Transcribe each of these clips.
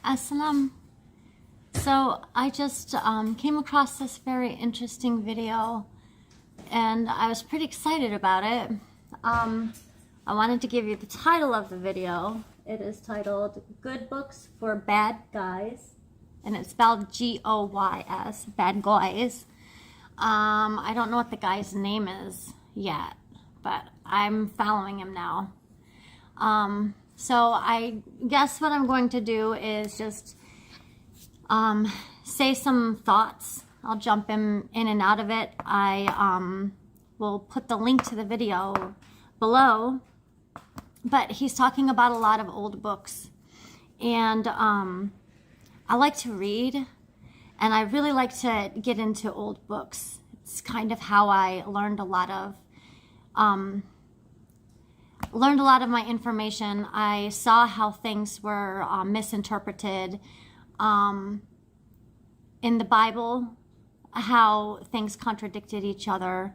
Assalam. So I just came across this very interesting video and I was pretty excited about it. I wanted to give you the title of the video. It is titled Good Books for Bad Guys, and it's spelled G-O-Y-S, Bad Goys. I don't know what the guy's name is yet, but I'm following him now. So I guess what I'm going to do is just say some thoughts. I'll jump in and out of it. I will put the link to the video below, but he's talking about a lot of old books, and I like to read, and I really like to get into old books. It's kind of how I learned a lot of my information. I saw how things were misinterpreted in the Bible, how things contradicted each other.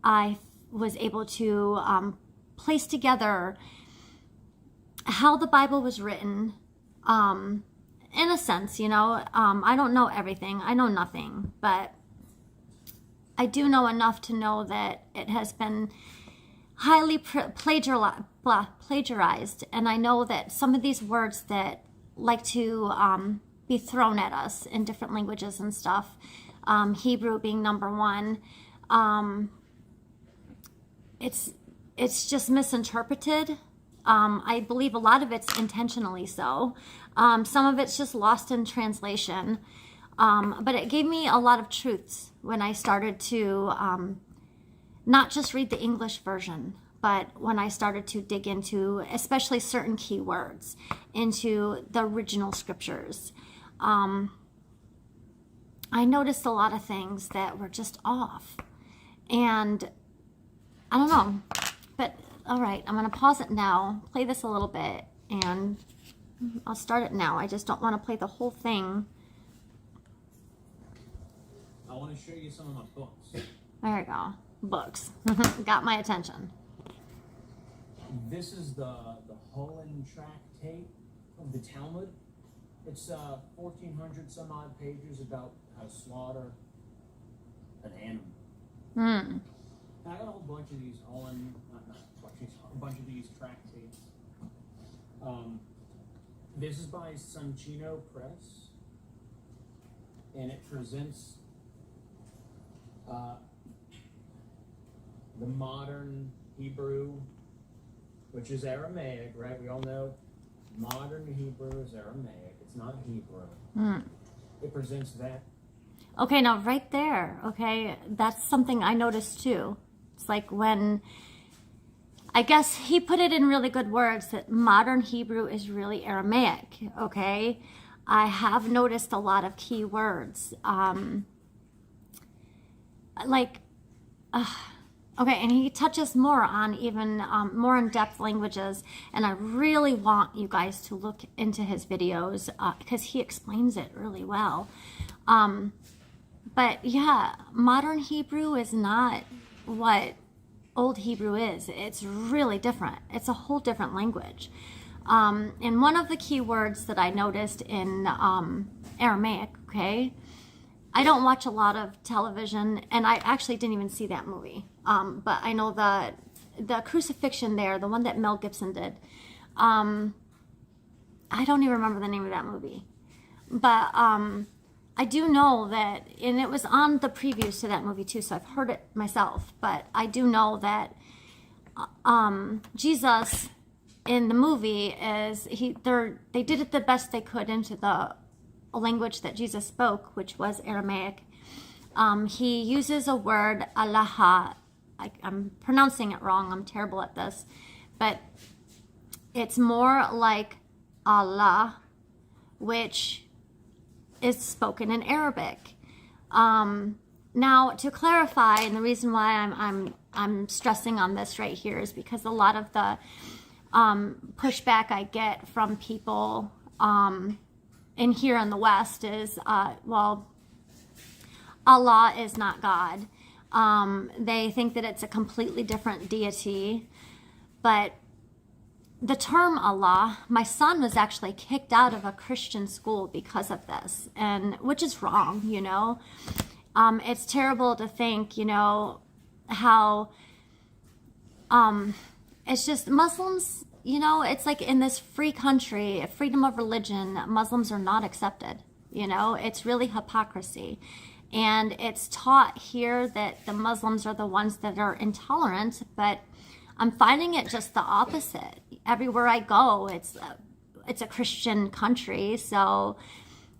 I was able to place together how the Bible was written, in a sense, you know. I don't know everything. I know nothing, but I do know enough to know that it has been highly plagiarized, and I know that some of these words that like to be thrown at us in different languages and stuff, Hebrew being number one, it's just misinterpreted. I believe a lot of it's intentionally so. Some of it's just lost in translation, but it gave me a lot of truths when I started to not just read the English version, but when I started to dig into, especially certain keywords, into the original scriptures, I noticed a lot of things that were just off. And I don't know, but all right, I'm going to pause it now, play this a little bit, and I'll start it now. I just don't want to play the whole thing. I want to show you some of my books. There we go. Books. Got my attention. This is the Holland Tractate of the Talmud. It's 1,400 some odd pages about how to slaughter an animal. And I got a whole bunch of these Holland, a bunch of these tractates. This is by Sunchino Press, and it presents the modern Hebrew, which is Aramaic, right? We all know modern Hebrew is Aramaic. It's not Hebrew. It presents that. Okay, now right there, okay, that's something I noticed too. It's like when, I guess he put it in really good words that modern Hebrew is really Aramaic, okay? I have noticed a lot of key words. Okay, and he touches more on even more in-depth languages, and I really want you guys to look into his videos because he explains it really well. But yeah, modern Hebrew is not what old Hebrew is. It's really different. It's a whole different language. And one of the key words that I noticed in Aramaic, okay, I don't watch a lot of television, and I actually didn't even see that movie. But I know the crucifixion there, the one that Mel Gibson did. I don't even remember the name of that movie. But I do know that, and it was on the previews to that movie too, so I've heard it myself. But I do know that Jesus in the movie is they did it the best they could into the language that Jesus spoke, which was Aramaic. He uses a word, Allah. I'm pronouncing it wrong. I'm terrible at this. But it's more like Allah, which is spoken in Arabic. Now, to clarify, and the reason why I'm stressing on this right here is because a lot of the pushback I get from people in here in the West is, well, Allah is not God. They think that it's a completely different deity, but the term Allah, my son was actually kicked out of a Christian school because of this, and which is wrong, you know. It's terrible to think, you know, how it's just Muslims, you know, it's like in this free country, freedom of religion, Muslims are not accepted, you know. It's really hypocrisy. And it's taught here that the Muslims are the ones that are intolerant, but I'm finding it just the opposite. Everywhere I go, it's a Christian country, so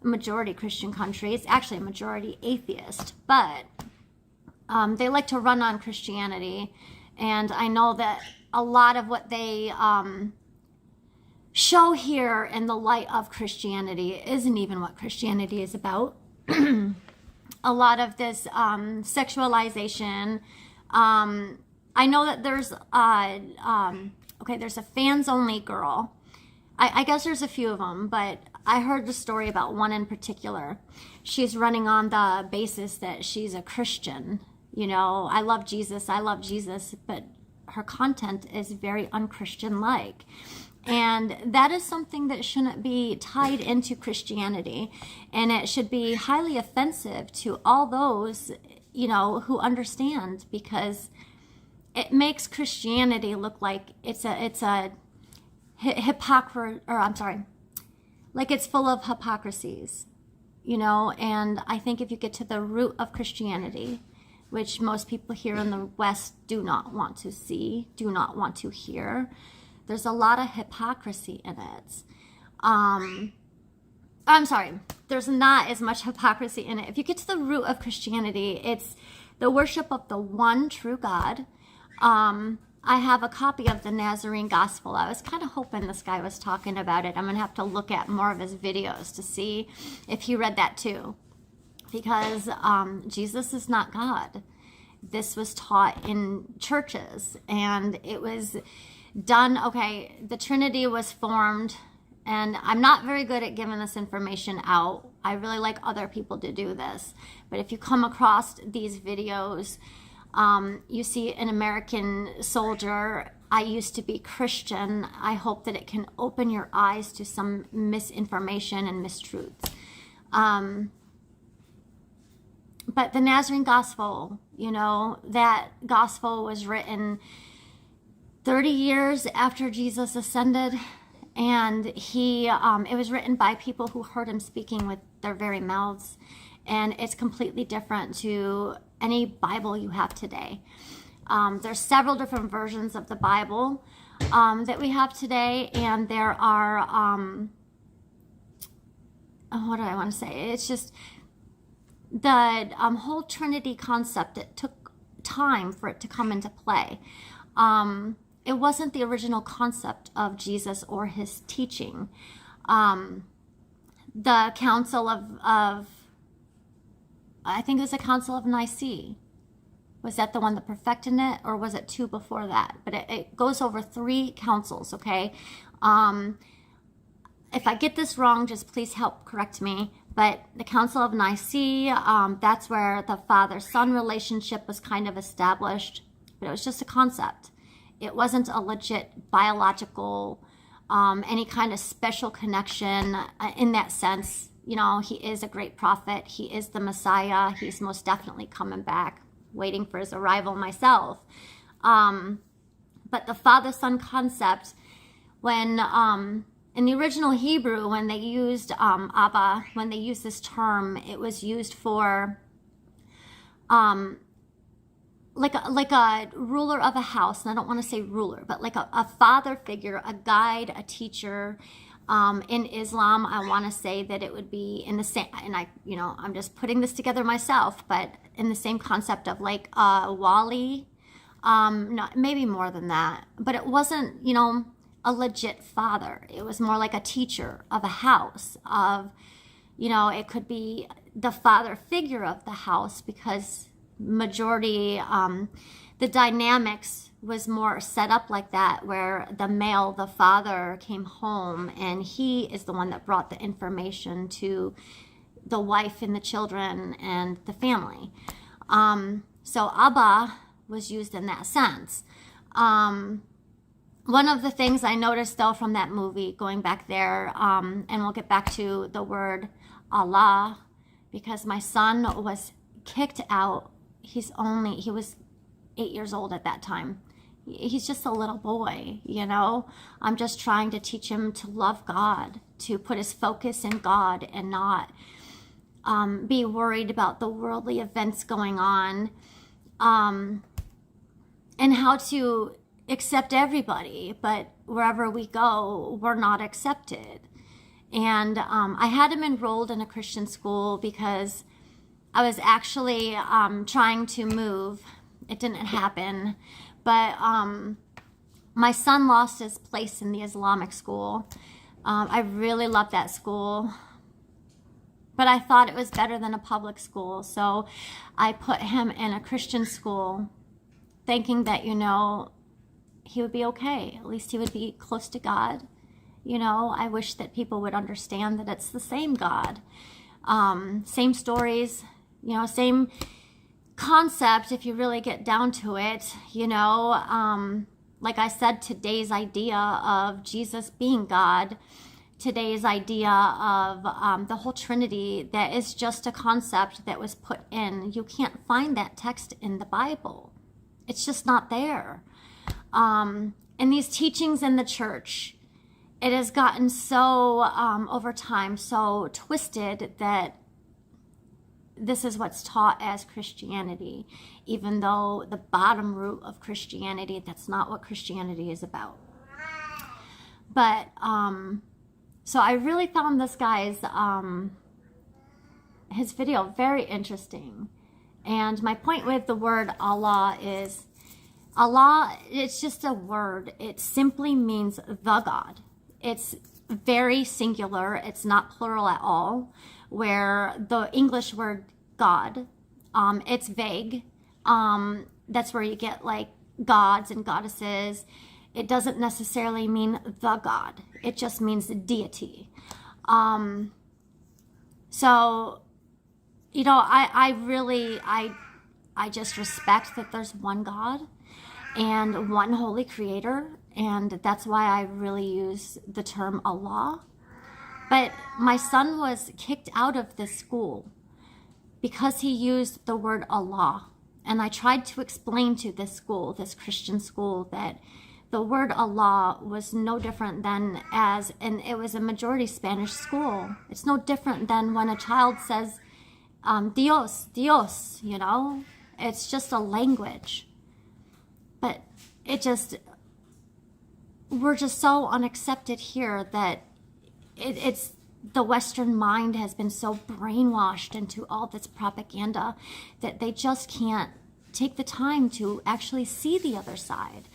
a majority Christian country. It's actually a majority atheist, but they like to run on Christianity, and I know that a lot of what they show here in the light of Christianity isn't even what Christianity is about. A lot of this sexualization. I know that there's there's a fans only girl. I guess there's a few of them, but I heard the story about one in particular. She's running on the basis that she's a Christian. You know, I love Jesus, but her content is very unchristian like. And that is something that shouldn't be tied into Christianity. And it should be highly offensive to all those, you know, who understand, because it makes Christianity look like it's a hypocrisy, or I'm sorry, like it's full of hypocrisies, you know. And I think if you get to the root of Christianity, which most people here in the West do not want to see, do not want to hear, there's a lot of hypocrisy in it. I'm sorry, there's not as much hypocrisy in it. If you get to the root of Christianity, it's the worship of the one true God. I have a copy of the Nazarene Gospel. I was kind of hoping this guy was talking about it. I'm going to have to look at more of his videos to see if he read that too. Because Jesus is not God. This was taught in churches, and it was done. Okay, the Trinity was formed, and I'm not very good at giving this information out. I really like other people to do this. But if you come across these videos, you see an American soldier, I used to be Christian. I hope that it can open your eyes to some misinformation and mistruths. But the Nazarene Gospel, you know, that gospel was written 30 years after Jesus ascended, and it was written by people who heard him speaking with their very mouths, and it's completely different to any Bible you have today. There's several different versions of the Bible that we have today, and there are, what do I want to say? It's just the whole Trinity concept. It took time for it to come into play. It wasn't the original concept of Jesus or his teaching. The Council of I think it was the Council of Nicaea. Was that the one that perfected it, or was it two before that? But it goes over 3 councils, okay? If I get this wrong, just please help correct me. But the Council of Nicaea, that's where the father-son relationship was kind of established. But it was just a concept. It wasn't a legit biological, any kind of special connection in that sense. You know, he is a great prophet. He is the Messiah. He's most definitely coming back. Waiting for his arrival myself. But the father-son concept, when in the original Hebrew, when they used Abba, when they used this term, it was used for like a ruler of a house. And I don't want to say ruler, but like a father figure, a guide, a teacher. In Islam, I want to say that it would be in the same, and I'm just putting this together myself, but in the same concept of like a wali, not, maybe more than that, but it wasn't, a legit father. It was more like a teacher of a house, of, it could be the father figure of the house, because majority, the dynamics was more set up like that, where the male, the father, came home, and he is the one that brought the information to the wife and the children and the family. So Abba was used in that sense. One of the things I noticed though from that movie, going back there, and we'll get back to the word Allah, because my son was kicked out. He was 8 years old at that time. He's just a little boy, you know. I'm just trying to teach him to love God, to put his focus in God and not be worried about the worldly events going on, and how to accept everybody, but wherever we go, we're not accepted. And I had him enrolled in a Christian school because I was actually trying to move. It didn't happen, but my son lost his place in the Islamic school. I really loved that school, but I thought it was better than a public school, so I put him in a Christian school, thinking that, you know, he would be okay. At least he would be close to God. You know, I wish that people would understand that it's the same God. Same stories, you know, same concept if you really get down to it, you know. Like I said, today's idea of Jesus being God, today's idea of the whole Trinity, that is just a concept that was put in. You can't find that text in the Bible. It's just not there. And these teachings in the church, it has gotten so, over time, so twisted that this is what's taught as Christianity, even though the bottom root of Christianity, that's not what Christianity is about. But, so I really found this guy's, his video very interesting. And my point with the word Allah is, Allah, it's just a word. It simply means the God. It's very singular. It's not plural at all, where the English word God, it's vague. That's where you get like gods and goddesses. It doesn't necessarily mean the God. It just means deity. So, you know, I just respect that there's one God and one holy creator, and that's why I really use the term Allah. But my son was kicked out of this school because he used the word Allah. And I tried to explain to this school, this Christian school, that the word Allah was no different than and it was a majority Spanish school. It's no different than when a child says, Dios, Dios, you know? It's just a language. But we're just so unaccepted here that it's the Western mind has been so brainwashed into all this propaganda that they just can't take the time to actually see the other side.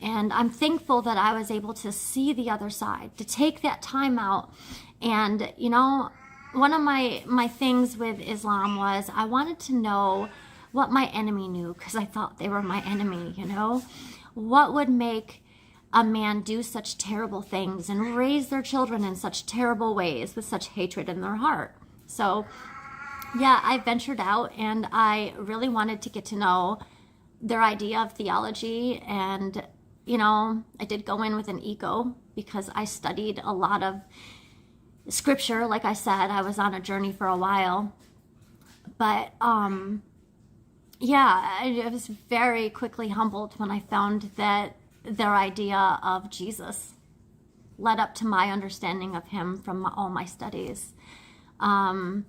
And I'm thankful that I was able to see the other side, to take that time out. And, you know, one of my things with Islam was I wanted to know what my enemy knew, because I thought they were my enemy, you know. What would make a man do such terrible things and raise their children in such terrible ways with such hatred in their heart? So, yeah, I ventured out and I really wanted to get to know their idea of theology. And, you know, I did go in with an ego because I studied a lot of scripture. Like I said, I was on a journey for a while. But, yeah, I was very quickly humbled when I found that their idea of Jesus led up to my understanding of him from all my studies. So I'm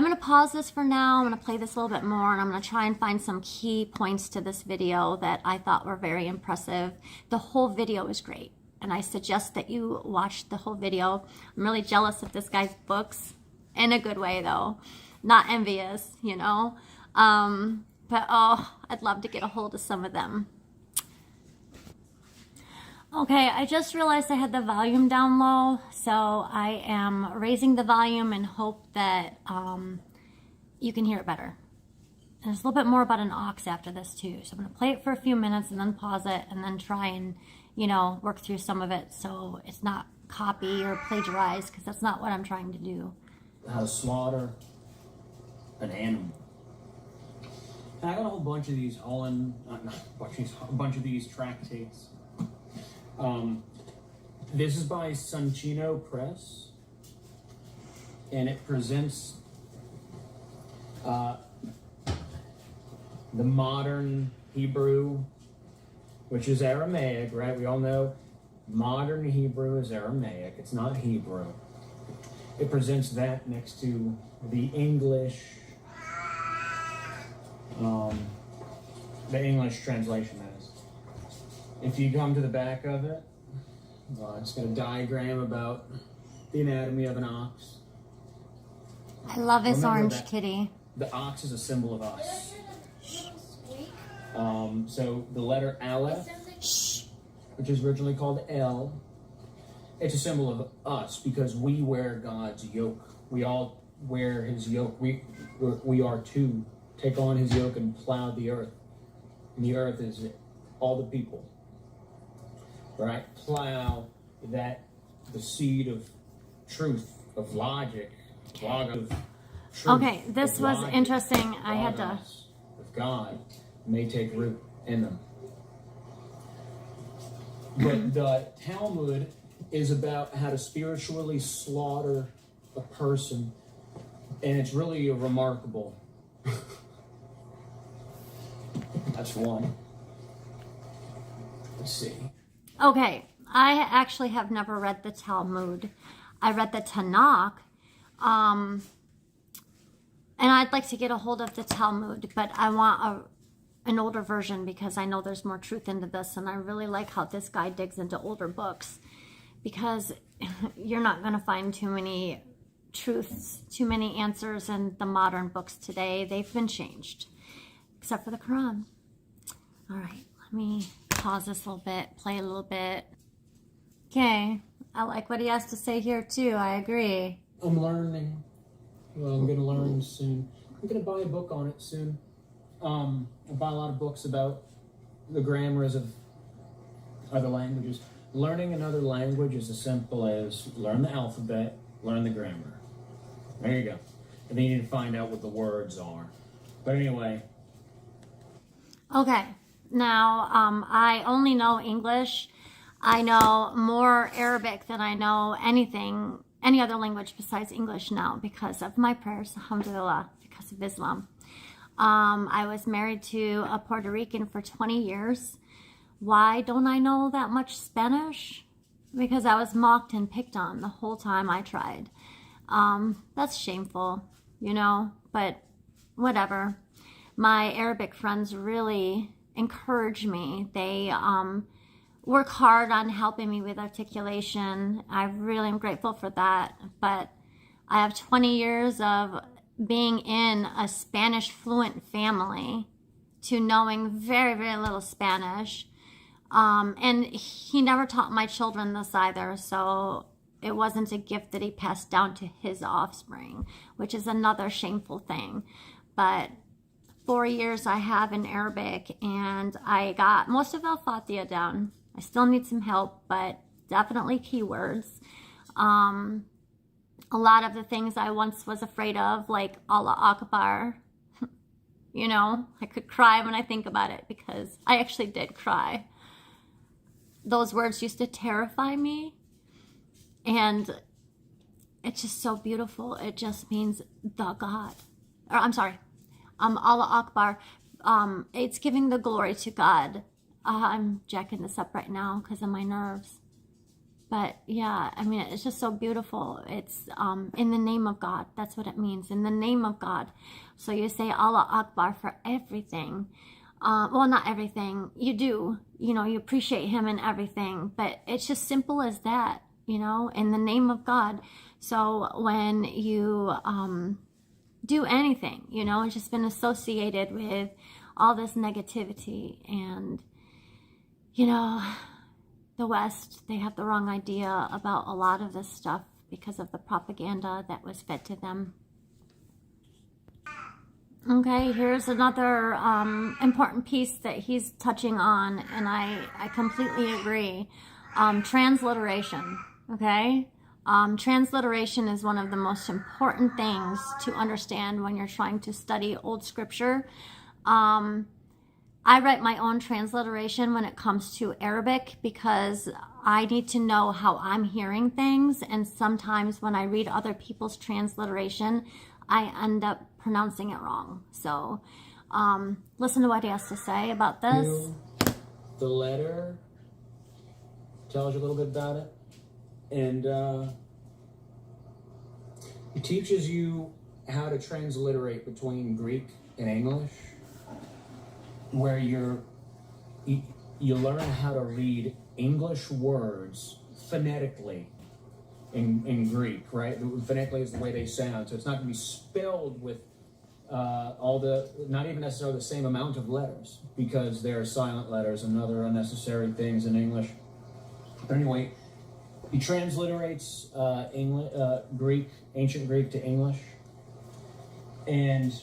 going to pause this for now. I'm going to play this a little bit more, and I'm going to try and find some key points to this video that I thought were very impressive. The whole video is great, and I suggest that you watch the whole video. I'm really jealous of this guy's books, in a good way though, not envious, you know. But oh, I'd love to get a hold of some of them. Okay, I just realized I had the volume down low, so I am raising the volume in hope that you can hear it better. And there's a little bit more about an aux after this too, so I'm going to play it for a few minutes and then pause it and then try and, you know, work through some of it so it's not copy or plagiarized, because that's not what I'm trying to do. How to slaughter an animal. And I got a whole bunch of these a bunch of these tractates. This is by Sunchino Press, and it presents the modern Hebrew, which is Aramaic, right? We all know modern Hebrew is Aramaic. It's not Hebrew. It presents that next to the English translation, that is. If you come to the back of it, it's got a diagram about the anatomy of an ox. I love his Remember orange that kitty. The ox is a symbol of us. So the letter Aleph, which is originally called L, it's a symbol of us because we wear God's yoke. We all wear his yoke. We are to take on his yoke and plow the earth. And the earth is all the people. Right? Plow the seed of truth, of logic, of truth. Okay, this was logic, interesting. I had to. Of God may take root in them. But the Talmud is about how to spiritually slaughter a person, and it's really remarkable. That's one. Let's see. Okay, I actually have never read the Talmud. I read the Tanakh, and I'd like to get a hold of the Talmud, but I want an older version because I know there's more truth into this, and I really like how this guy digs into older books because you're not going to find too many truths, too many answers in the modern books today. They've been changed, except for the Quran. All right, let me pause this a little bit, play a little bit. Okay, I like what he has to say here too. I agree. I'm learning. Well, I'm going to learn soon. I'm going to buy a book on it soon. I'll buy a lot of books about the grammars of other languages. Learning another language is as simple as learn the alphabet, learn the grammar. There you go. And then you need to find out what the words are. But anyway. Okay, now I only know English. I know more Arabic than I know any other language besides English now because of my prayers, alhamdulillah, because of Islam. I was married to a Puerto Rican for 20 years. Why don't I know that much Spanish? Because I was mocked and picked on the whole time I tried. That's shameful, but whatever. My Arabic friends really encourage me. They work hard on helping me with articulation. I really am grateful for that. But I have 20 years of being in a Spanish fluent family to knowing very, very little Spanish. And he never taught my children this either. So it wasn't a gift that he passed down to his offspring, which is another shameful thing. But 4 years I have in Arabic, and I got most of Al-Fatiha down. I still need some help, but definitely keywords. A lot of the things I once was afraid of, like Allah Akbar, I could cry when I think about it because I actually did cry. Those words used to terrify me, and it's just so beautiful. It just means the God. Or I'm sorry, Allah Akbar. It's giving the glory to God. I'm jacking this up right now because of my nerves. But yeah, I mean, it's just so beautiful. It's in the name of God. That's what it means, in the name of God. So you say Allah Akbar for everything. Well, not everything. You do. You appreciate him in everything. But it's just simple as that, in the name of God. So when you do anything, it's just been associated with all this negativity. And, the West, they have the wrong idea about a lot of this stuff because of the propaganda that was fed to them. Okay, here's another important piece that he's touching on, and I completely agree. Transliteration, okay? Transliteration is one of the most important things to understand when you're trying to study old scripture. I write my own transliteration when it comes to Arabic because I need to know how I'm hearing things, and sometimes when I read other people's transliteration, I end up pronouncing it wrong. So listen to what he has to say about this. The letter tells you a little bit about it, and it teaches you how to transliterate between Greek and English, where you learn how to read English words phonetically in Greek, right? Phonetically is the way they sound, so it's not going to be spelled with not even necessarily the same amount of letters, because there are silent letters and other unnecessary things in English. But anyway, he transliterates Greek, ancient Greek to English, and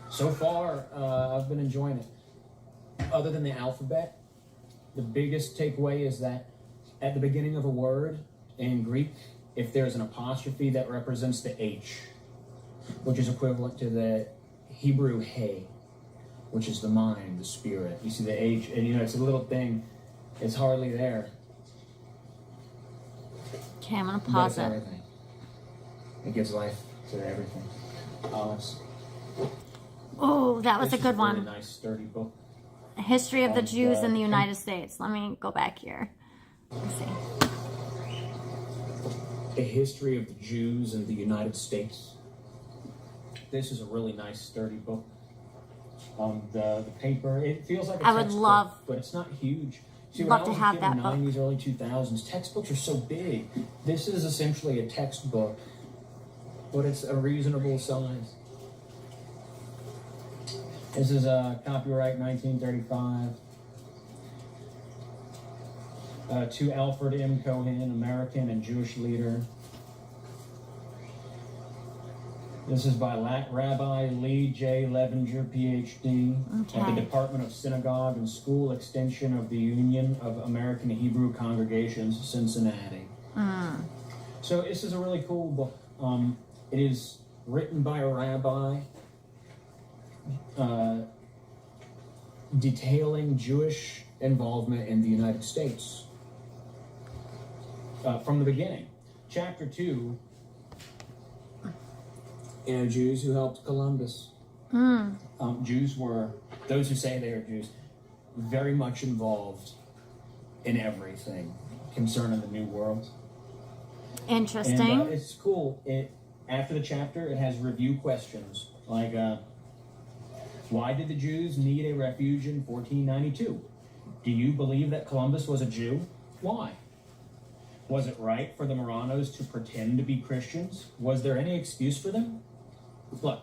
so far I've been enjoying it. Other than the alphabet, the biggest takeaway is that at the beginning of a word in Greek, if there's an apostrophe, that represents the H, which is equivalent to the Hebrew hey, which is the mind, the spirit. You see the H, and it's a little thing. It's hardly there. Okay, I'm going to pause it. Everything. It gives life to everything. Oh, that was a good one. Really nice, sturdy book. History of the Jews in the United States. Let me go back here. Let's see. A History of the Jews in the United States. This is a really nice, sturdy book. The paper, it feels like a textbook, would love, but it's not huge. See, love to have that in the book. 90s, early 2000s, textbooks are so big. This is essentially a textbook, but it's a reasonable size. This is copyright 1935. To Alfred M. Cohen, American and Jewish leader. This is by Rabbi Lee J. Levenger, Ph.D., at the Department of Synagogue and School Extension of the Union of American Hebrew Congregations, Cincinnati. So this is a really cool book. It is written by a rabbi, detailing Jewish involvement in the United States from the beginning. Chapter 2, Jews who helped Columbus. Jews were, those who say they are Jews, very much involved in everything concerning the New World. Interesting. And it's cool. After the chapter, it has review questions like, why did the Jews need a refuge in 1492? Do you believe that Columbus was a Jew? Why? Was it right for the Marranos to pretend to be Christians? Was there any excuse for them? Look.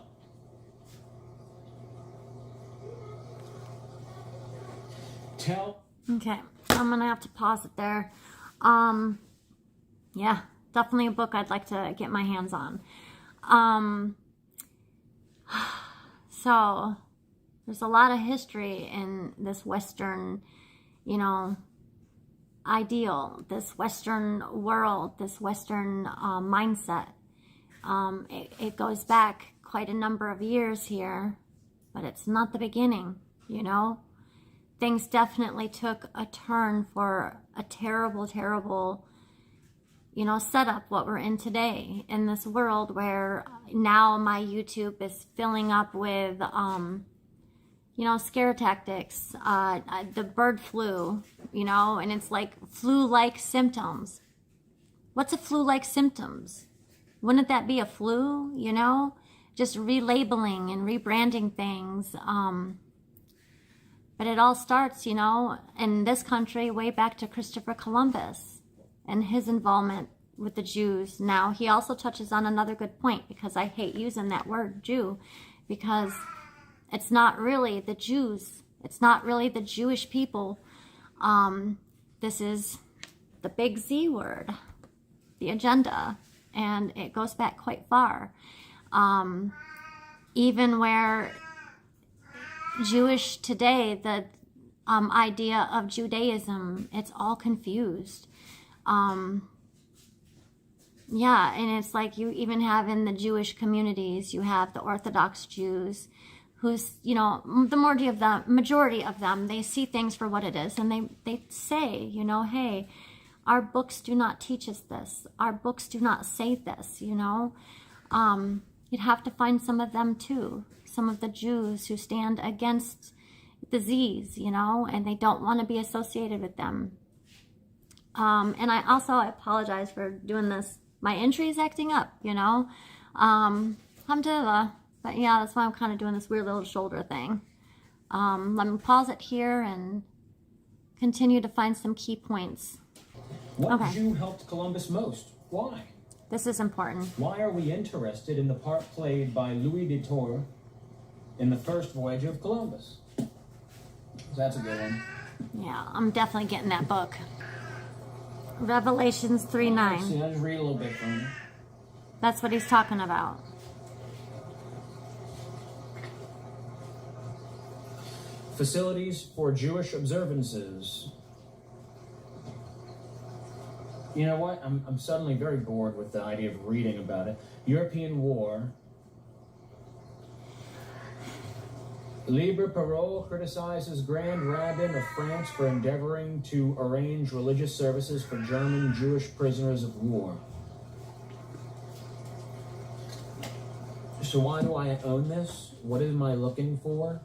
Okay, I'm gonna have to pause it there. Yeah, definitely a book I'd like to get my hands on. So there's a lot of history in this Western, ideal, this Western world, this Western mindset. It goes back quite a number of years here, but it's not the beginning, Things definitely took a turn for a terrible, terrible, setup, what we're in today in this world where now my YouTube is filling up with, scare tactics, the bird flu, and it's like flu-like symptoms. What's a flu-like symptoms? Wouldn't that be a flu, Just relabeling and rebranding things. But it all starts, in this country way back to Christopher Columbus and his involvement with the Jews. Now, he also touches on another good point, because I hate using that word Jew, because it's not really the Jews. It's not really the Jewish people. This is the big Z word, the agenda, and it goes back quite far. Even where Jewish today, the idea of Judaism, it's all confused. Yeah, and it's like you even have in the Jewish communities, you have the Orthodox Jews who's, you know, the majority of them, they see things for what it is, and they say, you know, hey, our books do not teach us this. Our books do not say this, you know. You'd have to find some of them too, some of the Jews who stand against disease, you know, and they don't want to be associated with them. And I apologize for doing this. My entry is acting up, you know. Alhamdulillah. But yeah, that's why I'm kind of doing this weird little shoulder thing. Let me pause it here and continue to find some key points. What Jew helped Columbus most? Why? This is important. Why are we interested in the part played by Louis de Tour in the first voyage of Columbus? That's a good one. Yeah, I'm definitely getting that book. Revelations 3:9. See, I'll just read a little bit from it. That's what he's talking about. Facilities for Jewish observances. You know what? I'm suddenly very bored with the idea of reading about it. European War. Liber Parole criticizes Grand Rabbin of France for endeavoring to arrange religious services for German Jewish prisoners of war. So why do I own this? What am I looking for?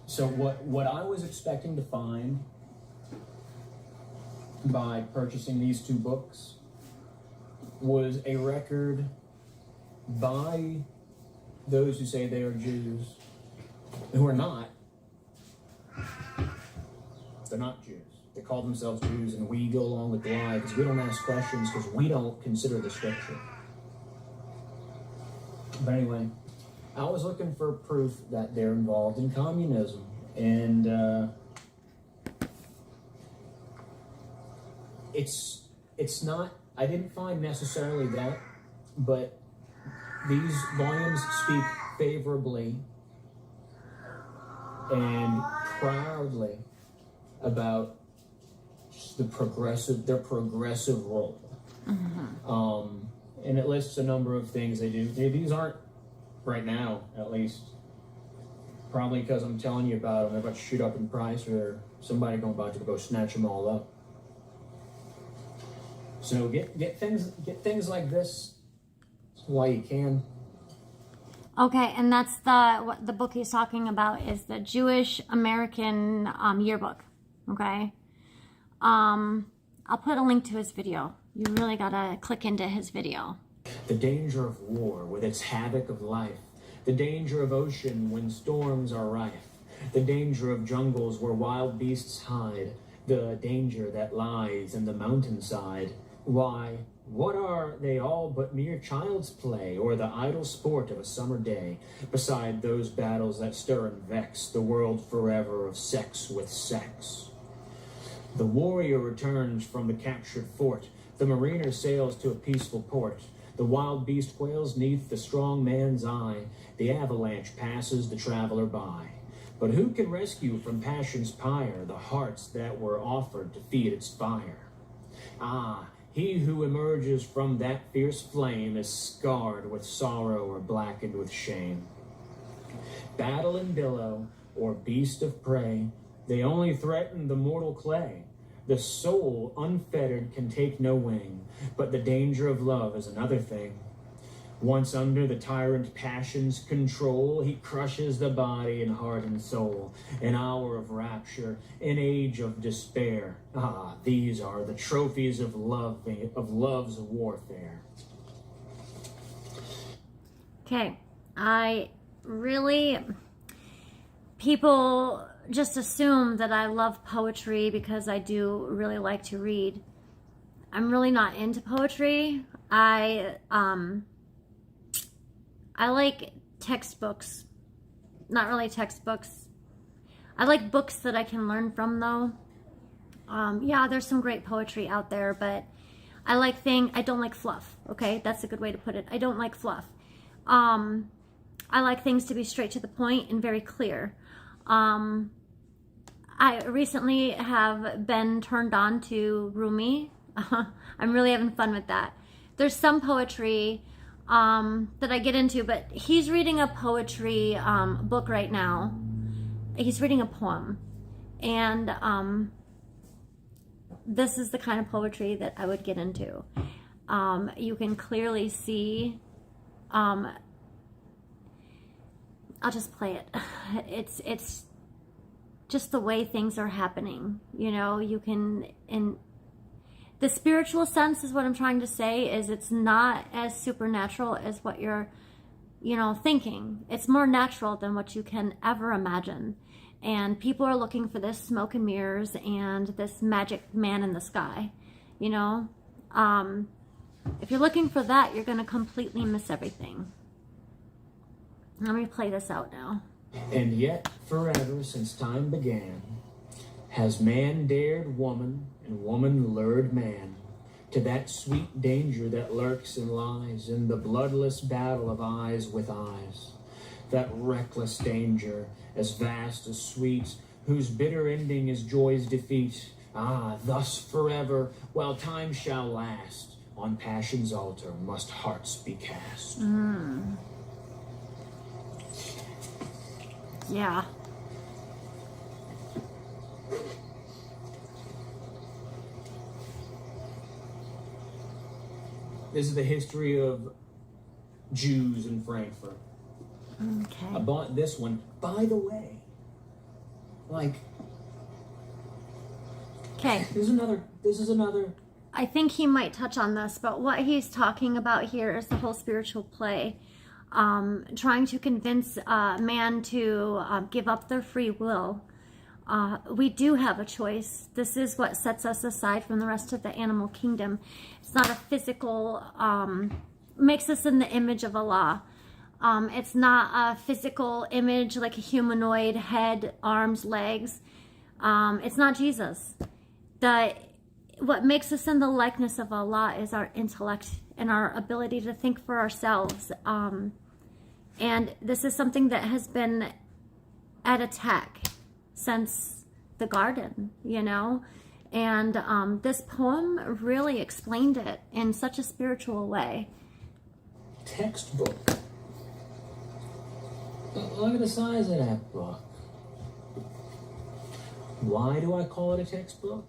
So what I was expecting to find by purchasing these two books was a record by those who say they are Jews, who are not. They're not Jews. They call themselves Jews, and we go along with the lie because we don't ask questions because we don't consider the scripture. But anyway, I was looking for proof that they're involved in communism, and it's not. I didn't find necessarily that, but these volumes speak favorably and proudly about their progressive role. Mm-hmm. And it lists a number of things they do. These aren't, right now at least, probably because I'm telling you about them, they're about to shoot up in price, or somebody about to go snatch them all up. So get things like this while you can. Okay, and that's what the book he's talking about is the Jewish American Yearbook. Okay, I'll put a link to his video. You really gotta click into his video. The danger of war with its havoc of life. The danger of ocean when storms are rife. The danger of jungles where wild beasts hide. The danger that lies in the mountainside. Why, what are they all but mere child's play, or the idle sport of a summer day, beside those battles that stir and vex the world forever of sex with sex? The warrior returns from the captured fort. The mariner sails to a peaceful port. The wild beast quails neath the strong man's eye. The avalanche passes the traveler by. But who can rescue from passion's pyre the hearts that were offered to feed its fire? Ah, he who emerges from that fierce flame is scarred with sorrow or blackened with shame. Battle and billow, or beast of prey, they only threaten the mortal clay. The soul unfettered can take no wing, but the danger of love is another thing. Once under the tyrant passion's control, he crushes the body and heart and soul. An hour of rapture, an age of despair. Ah, these are the trophies of love's warfare. Okay, people just assume that I love poetry because I do really like to read. I'm really not into poetry. I like textbooks. Not really textbooks. I like books that I can learn from, though. Yeah, there's some great poetry out there, but I don't like fluff, okay? That's a good way to put it. I don't like fluff. I like things to be straight to the point and very clear. I recently have been turned on to Rumi. I'm really having fun with that. There's some poetry that I get into, but he's reading a poetry book right now. He's reading a poem, and this is the kind of poetry that I would get into. You can clearly see, I'll just play it. It's just the way things are happening. You know, you can, in the spiritual sense is what I'm trying to say, is it's not as supernatural as what you're, you know, thinking. It's more natural than what you can ever imagine. And people are looking for this smoke and mirrors and this magic man in the sky, you know. If you're looking for that, you're going to completely miss everything. Let me play this out now. And yet, forever since time began, has man dared woman, and woman lured man, to that sweet danger that lurks and lies in the bloodless battle of eyes with eyes. That reckless danger, as vast as sweet, whose bitter ending is joy's defeat. Ah, thus forever, while time shall last, on passion's altar must hearts be cast. Yeah. This is the history of Jews in Frankfurt. Okay. I bought this one, by the way. Like, Okay. this is another. I think he might touch on this, but what he's talking about here is the whole spiritual play. Trying to convince man to give up their free will. We do have a choice. This is what sets us aside from the rest of the animal kingdom. It's not a physical, makes us in the image of Allah. It's not a physical image like a humanoid head, arms, legs. It's not Jesus. What makes us in the likeness of Allah is our intellect and our ability to think for ourselves. And this is something that has been at attack since the garden, you know? And this poem really explained it in such a spiritual way. Textbook. Look at the size of that book. Why do I call it a textbook?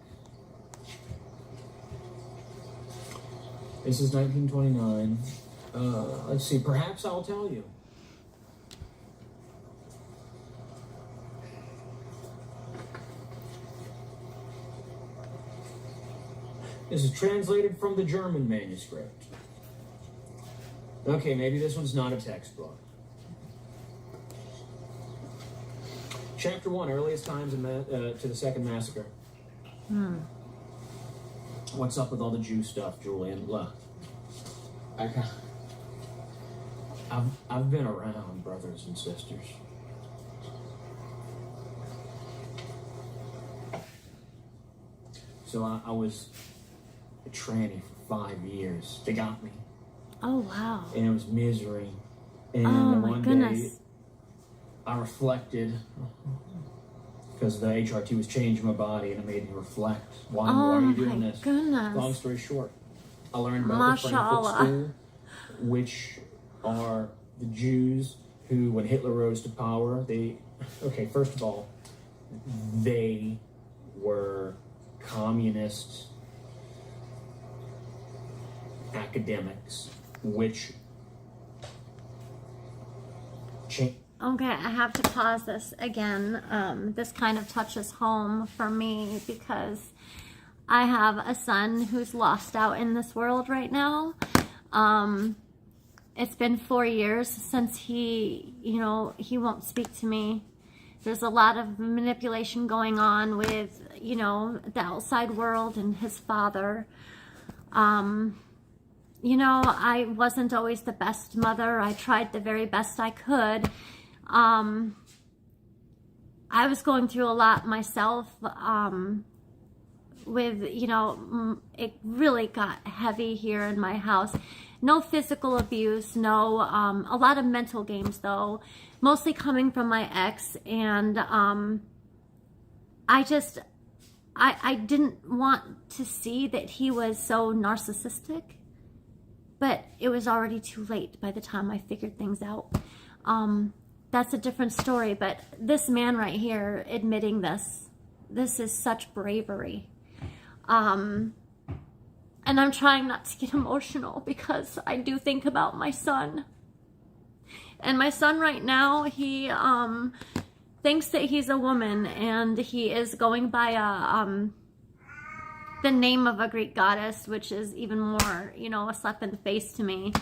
This is 1929. Let's see, perhaps I'll tell you. This is translated from the German manuscript. Okay, maybe this one's not a textbook. Chapter 1, earliest times to the second massacre. What's up with all the Jew stuff, Julian? Look, I've been around, brothers and sisters. So I was a tranny for 5 years. They got me. Oh, wow. And it was misery. And Oh, my one goodness. day, I reflected, because the HRT was changing my body, and it made me reflect. Why are you doing my this? goodness. Long story short, I learned about the Frankfurt Mashallah. School, which are the Jews who, when Hitler rose to power, first of all, they were communist academics, which changed. Okay, I have to pause this again. This kind of touches home for me because I have a son who's lost out in this world right now. It's been 4 years since he won't speak to me. There's a lot of manipulation going on with, the outside world and his father. I wasn't always the best mother. I tried the very best I could. I was going through a lot myself, it really got heavy here in my house. No physical abuse, no, a lot of mental games though, mostly coming from my ex, and I didn't want to see that he was so narcissistic, but it was already too late by the time I figured things out. That's a different story, but this man right here admitting this is such bravery. And I'm trying not to get emotional because I do think about my son. And my son right now, he thinks that he's a woman, and he is going by the name of a Greek goddess, which is even more, a slap in the face to me.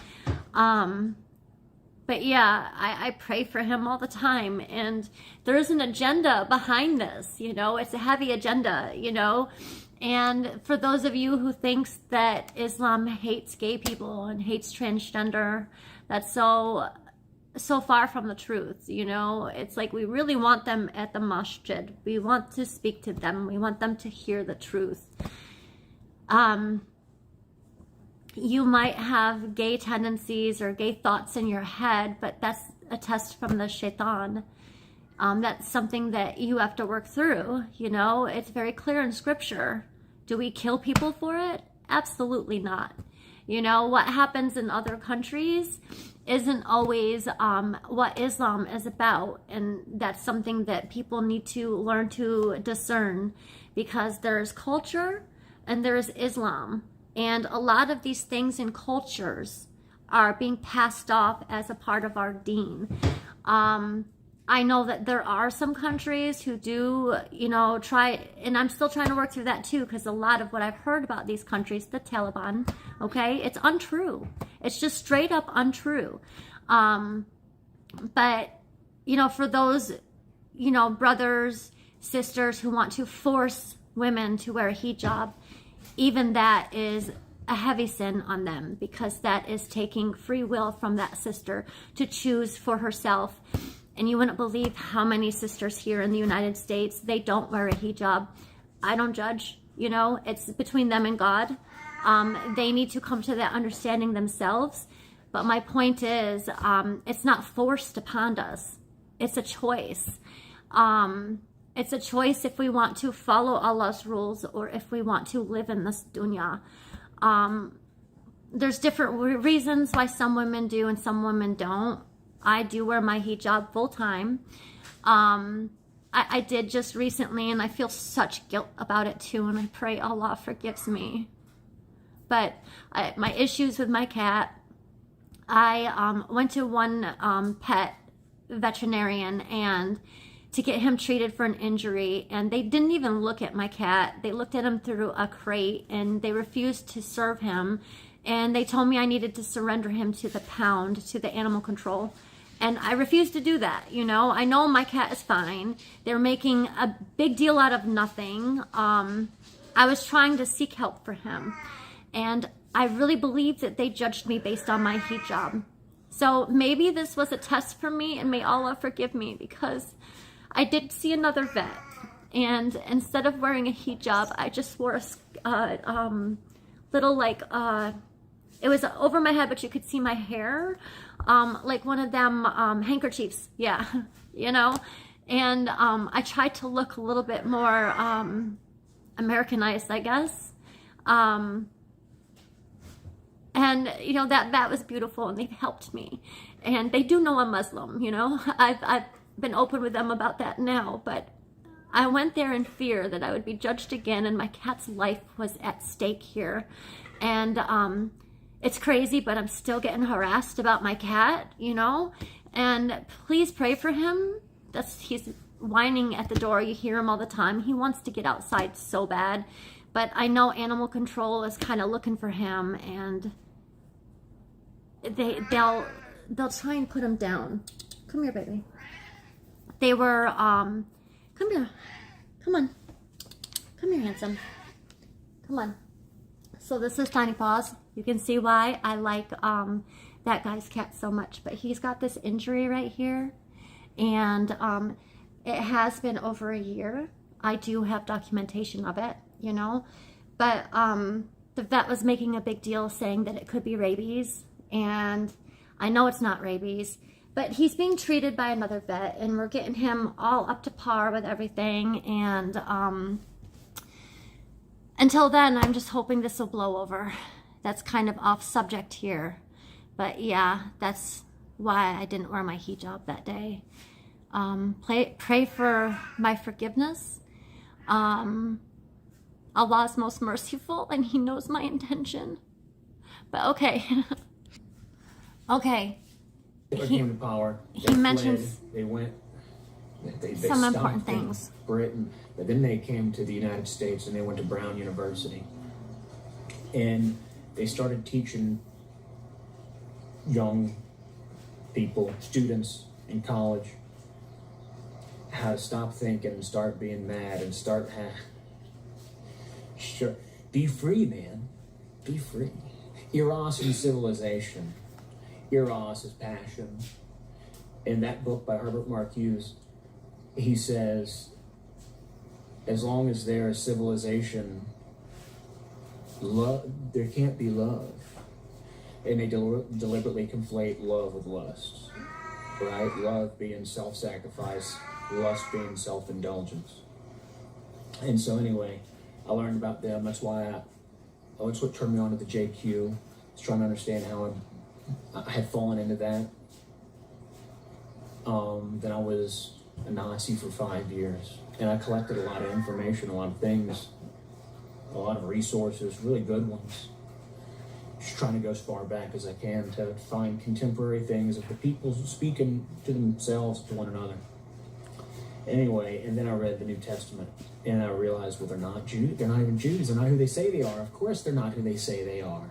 But yeah, I pray for him all the time, and there is an agenda behind this, it's a heavy agenda, and for those of you who thinks that Islam hates gay people and hates transgender, that's so far from the truth, it's like we really want them at the masjid. We want to speak to them. We want them to hear the truth. You might have gay tendencies or gay thoughts in your head, but that's a test from the shaitan. That's something that you have to work through, It's very clear in scripture. Do we kill people for it? Absolutely not. What happens in other countries isn't always what Islam is about, and that's something that people need to learn to discern, because there's culture and there's Islam. And a lot of these things and cultures are being passed off as a part of our deen. I know that there are some countries who do, try, and I'm still trying to work through that too, because a lot of what I've heard about these countries, the Taliban, okay, it's untrue. It's just straight up untrue. But, for those, brothers, sisters who want to force women to wear a hijab, even that is a heavy sin on them, because that is taking free will from that sister to choose for herself. And you wouldn't believe how many sisters here in the United States, they don't wear a hijab. I don't judge, it's between them and God. They need to come to that understanding themselves. But my point is, it's not forced upon us. It's a choice. It's a choice if we want to follow Allah's rules or if we want to live in this dunya. There's different reasons why some women do and some women don't. I do wear my hijab full time. I did just recently, and I feel such guilt about it too, and I pray Allah forgives me. But my issues with my cat, I went to one pet veterinarian and to get him treated for an injury, and they didn't even look at my cat. They looked at him through a crate, and they refused to serve him, and they told me I needed to surrender him to the pound, to the animal control. And I refused to do that, I know my cat is fine. They're making a big deal out of nothing. I was trying to seek help for him, and I really believe that they judged me based on my hijab. So maybe this was a test for me, and may Allah forgive me, because I did see another vet, and instead of wearing a hijab, I just wore a little, it was over my head, but you could see my hair, like one of them handkerchiefs, yeah, and I tried to look a little bit more Americanized, I guess, and that was beautiful, and they've helped me, and they do know I'm Muslim, I've been open with them about that now, but I went there in fear that I would be judged again, and my cat's life was at stake here. And it's crazy, but I'm still getting harassed about my cat, and please pray for him. He's whining at the door. You hear him all the time. He wants to get outside so bad, but I know animal control is kind of looking for him, and they'll try and put him down. Come here, baby. They were, come here, come on, come here, handsome, come on. So this is Tiny Paws. You can see why I like that guy's cat so much, but he's got this injury right here, and it has been over a year. I do have documentation of it, but the vet was making a big deal saying that it could be rabies, and I know it's not rabies. But he's being treated by another vet, and we're getting him all up to par with everything. And until then, I'm just hoping this will blow over. that's kind of off subject here. But yeah, that's why I didn't wear my hijab that day. Pray for my forgiveness. Allah is most merciful and he knows my intention. But okay. Okay. Hitler came to power. He mentions they went. They some stopped important in things. Britain, but then they came to the United States and they went to Brown University, and they started teaching young people, students in college, how to stop thinking and start being mad and start sure, be free, man, be free. Eros in civilization. Eros is passion. In that book by Herbert Marcuse, he says, as long as there is civilization, love, there can't be love. And they deliberately conflate love with lust, right? Love being self-sacrifice, lust being self-indulgence. And so anyway, I learned about them. That's why that's what turned me on to the JQ. I was trying to understand how I had fallen into that. Then I was a Nazi for 5 years, and I collected a lot of information, a lot of things, a lot of resources, really good ones. Just trying to go as far back as I can to find contemporary things of the people speaking to themselves, to one another. Anyway, and then I read the New Testament, and I realized, well, they're not Jews. They're not even Jews. They're not who they say they are. Of course they're not who they say they are.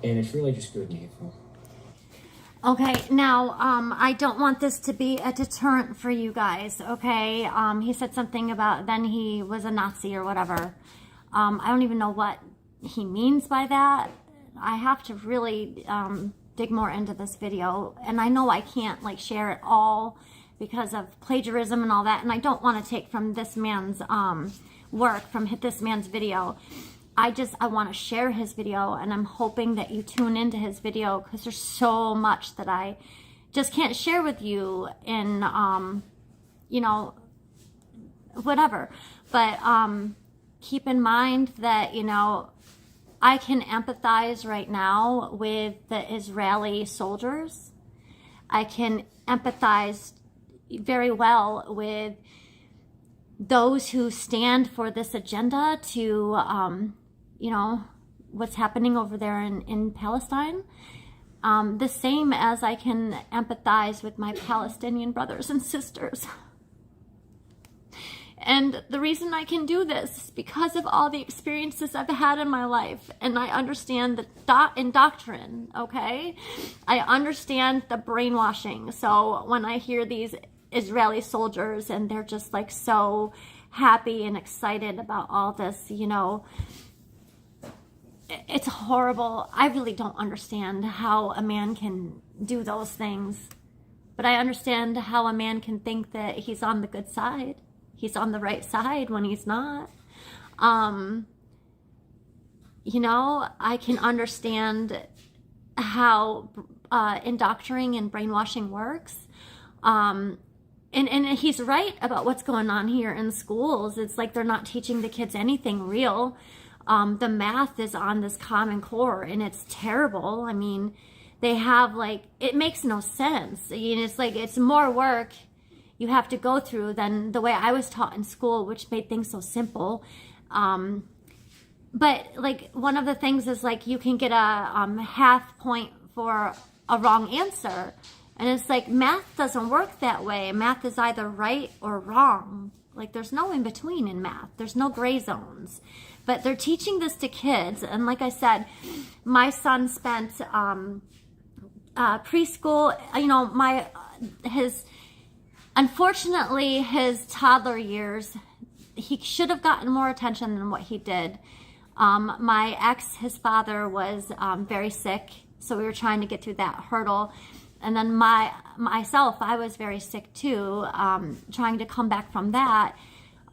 And it's really just good and evil. Okay, now, I don't want this to be a deterrent for you guys, okay? He said something about then he was a Nazi or whatever. I don't even know what he means by that. I have to really dig more into this video. And I know I can't, like, share it all because of plagiarism and all that. And I don't want to take from this man's work, from this man's video. I want to share his video, and I'm hoping that you tune into his video because there's so much that I just can't share with you in, you know, whatever. But keep in mind that, you know, I can empathize right now with the Israeli soldiers. I can empathize very well with those who stand for this agenda to, you know, what's happening over there in Palestine. The same as I can empathize with my Palestinian brothers and sisters. And the reason I can do this is because of all the experiences I've had in my life. And I understand the indoctrine, okay? I understand the brainwashing. So when I hear these Israeli soldiers and they're just like so happy and excited about all this, you know, it's horrible. I really don't understand how a man can do those things. But I understand how a man can think that he's on the good side. He's on the right side when he's not. You know, I can understand how indoctrinating and brainwashing works. And he's right about what's going on here in schools. It's like they're not teaching the kids anything real. The math is on this Common Core, and it's terrible. I mean, they have, like, it makes no sense. You know, it's like it's more work you have to go through than the way I was taught in school, which made things so simple. But, like, one of the things is, like, you can get a half point for a wrong answer. And it's like, math doesn't work that way. Math is either right or wrong. Like, there's no in between in math. There's no gray zones. But they're teaching this to kids. And like I said, my son spent preschool, you know, unfortunately, his toddler years, he should have gotten more attention than what he did. My ex, his father, was very sick. So we were trying to get through that hurdle. And then myself, I was very sick too, trying to come back from that.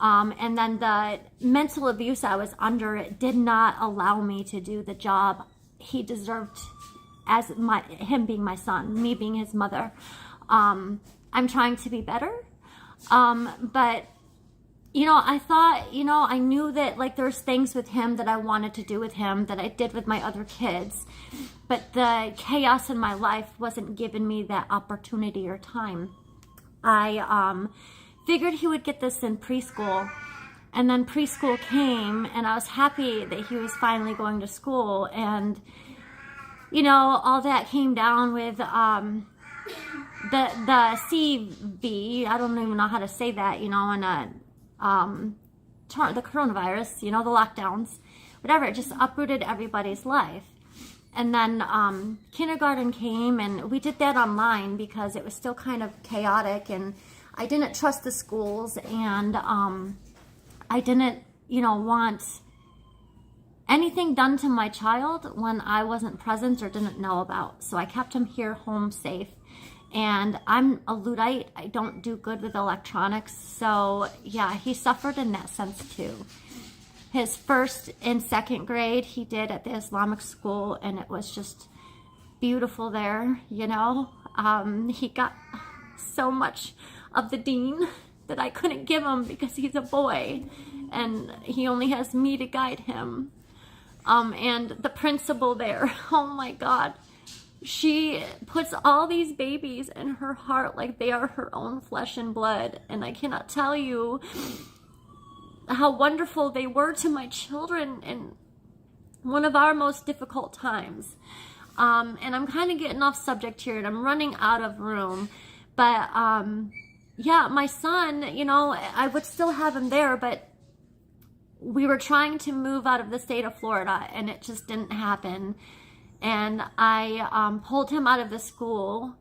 And then the mental abuse I was under, it did not allow me to do the job he deserved as him being my son, me being his mother. I'm trying to be better. But I thought, I knew that like there's things with him that I wanted to do with him that I did with my other kids, but the chaos in my life wasn't giving me that opportunity or time. I figured he would get this in preschool, and then preschool came, and I was happy that he was finally going to school, and all that came down with the CV. I don't even know how to say that, and the coronavirus, the lockdowns, whatever. It just uprooted everybody's life. And then kindergarten came, and we did that online because it was still kind of chaotic, and I didn't trust the schools, and I didn't, want anything done to my child when I wasn't present or didn't know about. So I kept him here home safe. And I'm a Luddite. I don't do good with electronics. So yeah, he suffered in that sense too. His first and second grade he did at the Islamic school, and it was just beautiful there, He got so much of the dean that I couldn't give him because he's a boy and he only has me to guide him. And the principal there, oh my God, she puts all these babies in her heart like they are her own flesh and blood. And I cannot tell you how wonderful they were to my children in one of our most difficult times. And I'm kind of getting off subject here, and I'm running out of room. But yeah, my son, I would still have him there, but we were trying to move out of the state of Florida, and it just didn't happen. And I pulled him out of the school,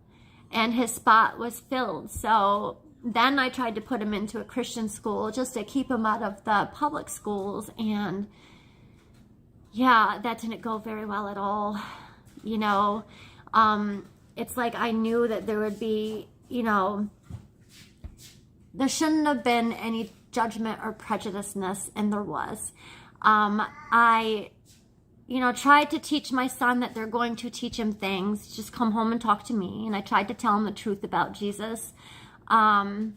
and his spot was filled. So then I tried to put him into a Christian school just to keep him out of the public schools. And yeah, that didn't go very well at all. It's like I knew that there would be, there shouldn't have been any judgment or prejudiceness, and there was. I tried to teach my son that they're going to teach him things. Just come home and talk to me. And I tried to tell him the truth about Jesus. And,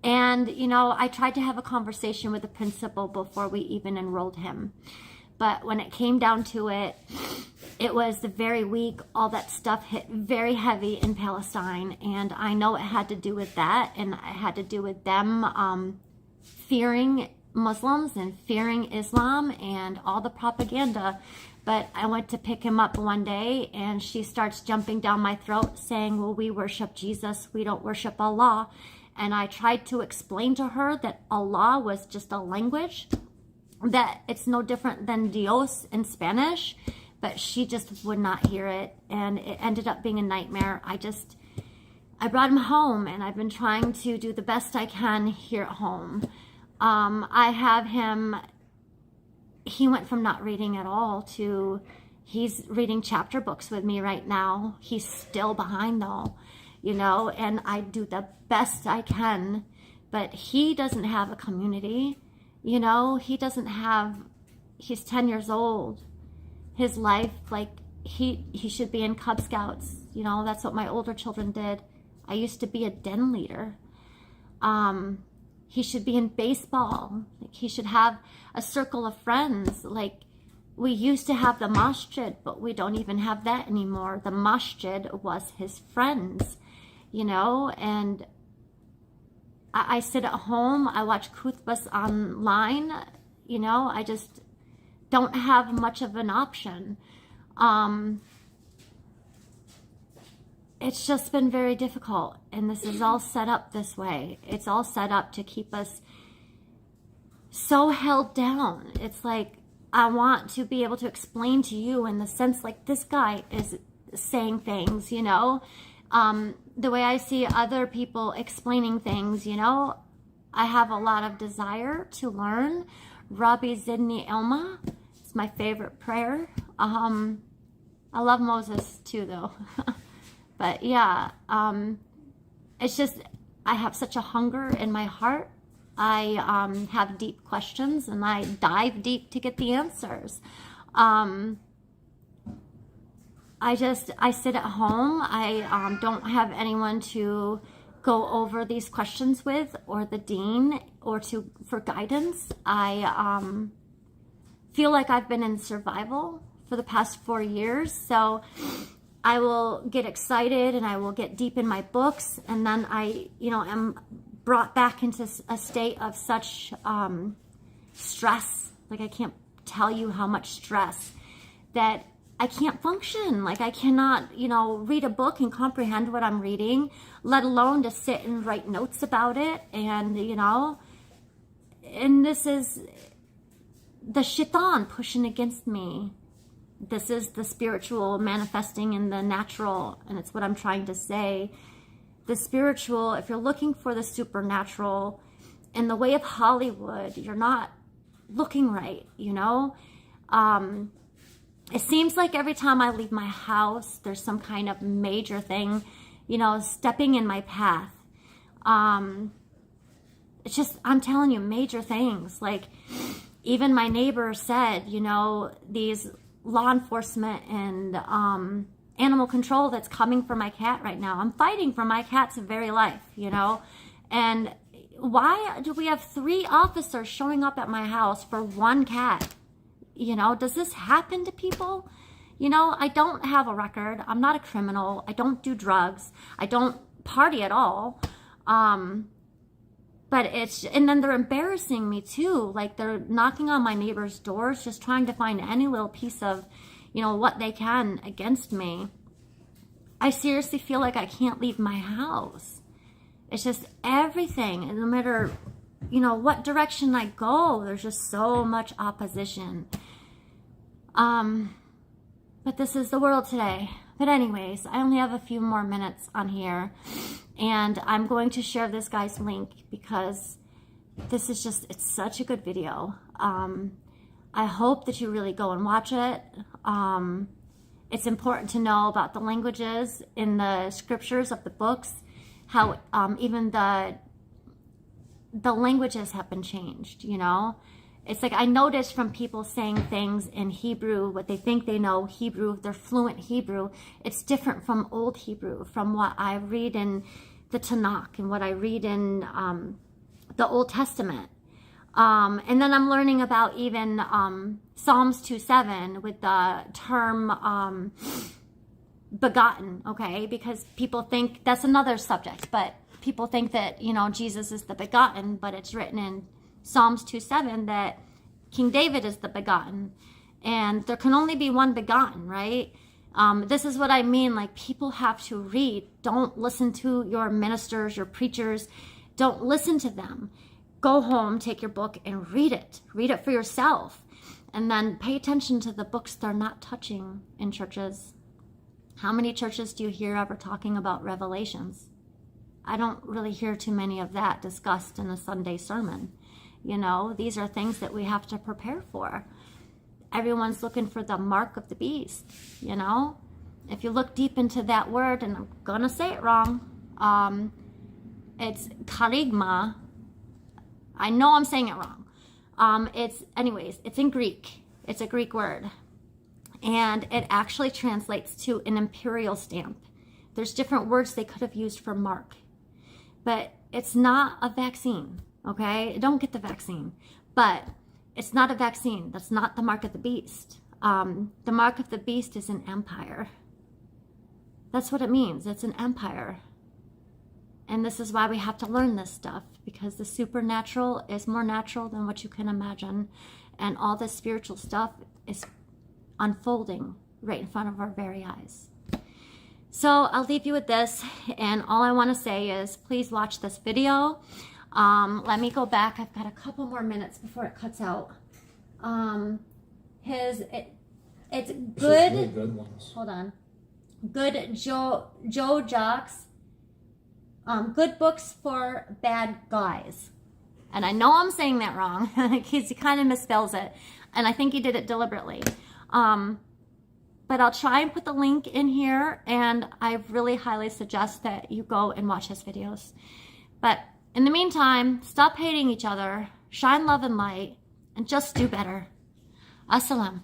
I tried to have a conversation with the principal before we even enrolled him. But when it came down to it, it was the very week all that stuff hit very heavy in Palestine. And I know it had to do with that. And it had to do with them fearing Muslims and fearing Islam and all the propaganda. But I went to pick him up one day, and she starts jumping down my throat saying, well, we worship Jesus, we don't worship Allah. And I tried to explain to her that Allah was just a language, that it's no different than Dios in Spanish, but she just would not hear it, and it ended up being a nightmare. I brought him home, and I've been trying to do the best I can here at home. I have him, he went from not reading at all to he's reading chapter books with me right now. He's still behind though, and I do the best I can, but he doesn't have a community, he doesn't have, he's 10 years old. His life, like he should be in Cub Scouts, that's what my older children did. I used to be a den leader. He should be in baseball. Like he should have a circle of friends. Like we used to have the masjid, but we don't even have that anymore. The masjid was his friends, and I sit at home. I watch khutbahs online. I just don't have much of an option. It's just been very difficult, and this is all set up this way. It's all set up to keep us so held down. It's like I want to be able to explain to you in the sense like this guy is saying things, the way I see other people explaining things, I have a lot of desire to learn. Rabbi Zidni Ilma, it's my favorite prayer. I love Moses too, though. But yeah, it's just, I have such a hunger in my heart. I have deep questions, and I dive deep to get the answers. I sit at home. I don't have anyone to go over these questions with, or the dean, or for guidance. I feel like I've been in survival for the past 4 years, so I will get excited and I will get deep in my books, and then I, am brought back into a state of such stress. Like, I can't tell you how much stress, that I can't function. Like, I cannot, read a book and comprehend what I'm reading, let alone to sit and write notes about it. And, and this is the shaitan pushing against me. This is the spiritual manifesting in the natural, and it's what I'm trying to say. The spiritual, if you're looking for the supernatural in the way of Hollywood, you're not looking right, It seems like every time I leave my house, there's some kind of major thing, stepping in my path. It's just, I'm telling you, major things. Like, even my neighbor said, these law enforcement and animal control that's coming for my cat right now. I'm fighting for my cat's very life, And why do we have 3 officers showing up at my house for 1 cat? Does this happen to people? I don't have a record. I'm not a criminal. I don't do drugs. I don't party at all. But and then they're embarrassing me too. Like, they're knocking on my neighbor's doors, just trying to find any little piece of, what they can against me. I seriously feel like I can't leave my house. It's just everything. And no matter, what direction I go, there's just so much opposition. But this is the world today. But anyways, I only have a few more minutes on here, and I'm going to share this guy's link because this is just, it's such a good video. I hope that you really go and watch it. It's important to know about the languages in the scriptures of the books, how even the languages have been changed, It's like, I noticed from people saying things in Hebrew, what they think they know Hebrew, they're fluent Hebrew. It's different from Old Hebrew, from what I read in the Tanakh and what I read in the Old Testament. And then I'm learning about even Psalms 2:7 with the term begotten, okay? Because people think, that's another subject, but people think that, Jesus is the begotten, but it's written in Psalms 2:7 that King David is the begotten, and there can only be one begotten, right? This is what I mean. Like, people have to read. Don't listen to your ministers, your preachers. Don't listen to them. Go home, take your book, and read it. Read it for yourself, and then pay attention to the books they're not touching in churches. How many churches do you hear ever talking about Revelations? I don't really hear too many of that discussed in a Sunday sermon. These are things that we have to prepare for. Everyone's looking for the mark of the beast, If you look deep into that word, and I'm going to say it wrong, it's charigma. I know I'm saying it wrong. It's in Greek. It's a Greek word. And it actually translates to an imperial stamp. There's different words they could have used for mark. But it's not a vaccine. Okay, don't get the vaccine, but it's not a vaccine. That's not the mark of the beast. The mark of the beast is an empire. That's what it means. It's an empire. And this is why we have to learn this stuff, because the supernatural is more natural than what you can imagine. And all this spiritual stuff is unfolding right in front of our very eyes. So I'll leave you with this. And all I want to say is, please watch this video. Let me go back. I've got a couple more minutes before it cuts out. It's good. Really good ones. Hold on. Good Joe Jocks. Good books for bad guys. And I know I'm saying that wrong. He kind of misspells it, and I think he did it deliberately. But I'll try and put the link in here, and I really highly suggest that you go and watch his videos. But in the meantime, stop hating each other, shine love and light, and just do better. Assalam.